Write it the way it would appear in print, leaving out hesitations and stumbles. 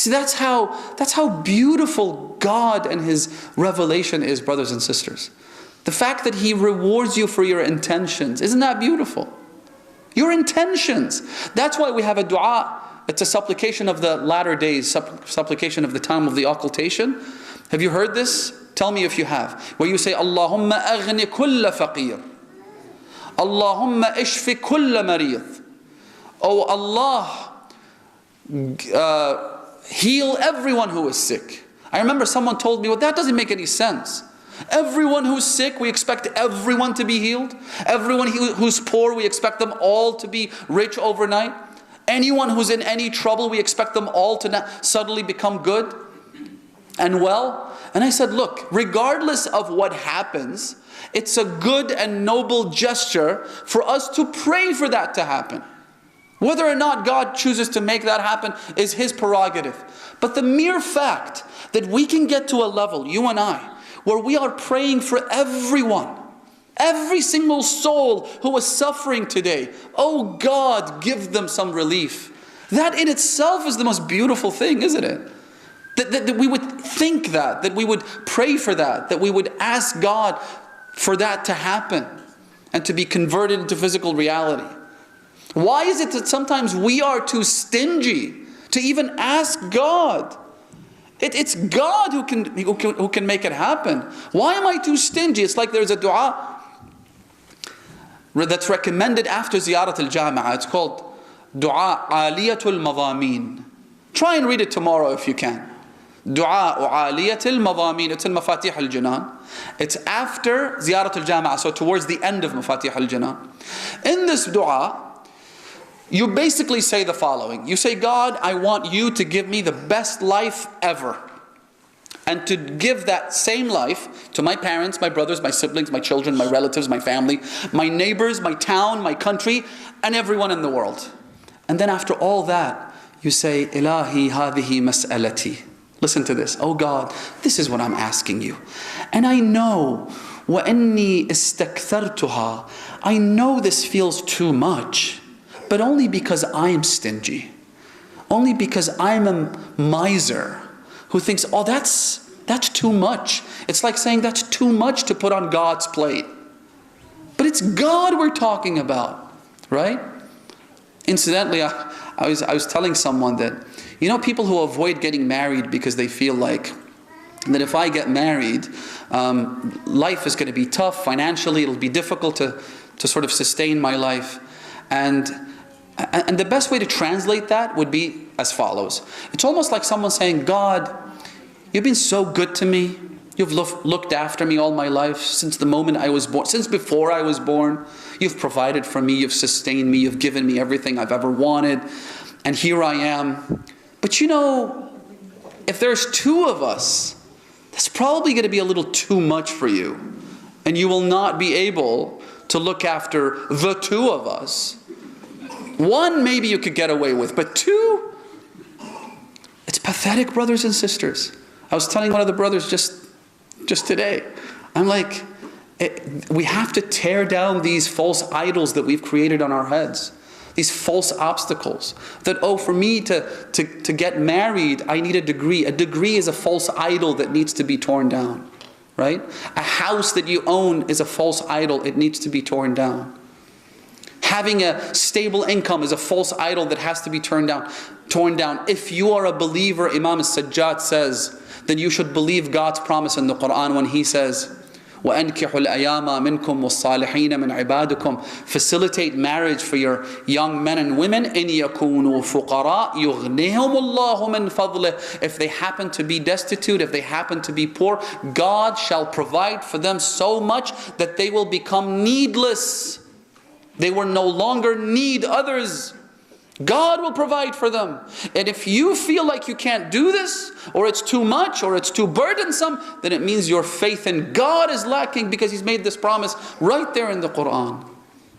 See, that's how beautiful God and His revelation is, brothers and sisters. The fact that He rewards you for your intentions, isn't that beautiful? Your intentions. That's why we have a dua. It's a supplication of the latter days, supplication of the time of the occultation. Have you heard this? Tell me if you have. Where you say, Allahumma aghni kulla faqir. Allahumma ishfi kulla marid. Oh Allah, heal everyone who is sick. I remember someone told me, well, that doesn't make any sense. Everyone who's sick, we expect everyone to be healed. Everyone who's poor, we expect them all to be rich overnight. Anyone who's in any trouble, we expect them all to suddenly become good and well. And I said, look, regardless of what happens, it's a good and noble gesture for us to pray for that to happen. Whether or not God chooses to make that happen is His prerogative. But the mere fact that we can get to a level, you and I, where we are praying for everyone, every single soul who is suffering today, oh God, give them some relief. That in itself is the most beautiful thing, isn't it? That we would think that we would pray for that we would ask God for that to happen and to be converted into physical reality. Why is it that sometimes we are too stingy to even ask God? It's God who can make it happen. Why am I too stingy? It's like there's a dua that's recommended after Ziyarat al-Jami'ah. It's called Dua Aliyatul Madameen. Try and read it tomorrow if you can. Dua Aliyatul Madameen. It's in Mafatih al-Jinan. It's after Ziyarat al-Jami'ah, so towards the end of Mafatih al-Jinan. In this dua, you basically say the following. You say, God, I want you to give me the best life ever. And to give that same life to my parents, my brothers, my siblings, my children, my relatives, my family, my neighbors, my town, my country, and everyone in the world. And then after all that, you say, Ilahi hadihi mas'alati. Listen to this. Oh God, this is what I'm asking you. And I know, وَإِنِّي إِسْتَكْثَرْتُهَا. I know this feels too much. But only because I am stingy. Only because I'm a miser who thinks, oh, that's too much. It's like saying that's too much to put on God's plate. But it's God we're talking about, right? Incidentally, I was telling someone that, you know, people who avoid getting married because they feel like that if I get married, life is going to be tough financially. It'll be difficult to sort of sustain my life. And the best way to translate that would be as follows. It's almost like someone saying, God, you've been so good to me. You've looked after me all my life since the moment I was born, since before I was born. You've provided for me, you've sustained me, you've given me everything I've ever wanted. And here I am. But you know, if there's two of us, that's probably going to be a little too much for you. And you will not be able to look after the two of us. One maybe you could get away with, but two? It's pathetic, brothers and sisters. I was telling one of the brothers just today, I'm like, we have to tear down these false idols that we've created on our heads. These false obstacles. That, oh, for me to get married, I need a degree. A degree is a false idol that needs to be torn down. Right? A house that you own is a false idol. It needs to be torn down. Having a stable income is a false idol that has to be torn down. If you are a believer, Imam al-Sajjad says, then you should believe God's promise in the Quran when He says, وَأَنْكِحُوا الْأَيَامَ مِنْكُمْ وَالصَّالِحِينَ مِنْ عِبَادِكُمْ. Facilitate marriage for your young men and women. إِنْ يَكُونُوا فُقَرَاء يُغْنِهُمُ اللَّهُ مِنْ فَضْلِهِ. If they happen to be destitute, if they happen to be poor, God shall provide for them so much that they will become needless. They will no longer need others. God will provide for them. And if you feel like you can't do this, or it's too much, or it's too burdensome, then it means your faith in God is lacking, because He's made this promise right there in the Quran.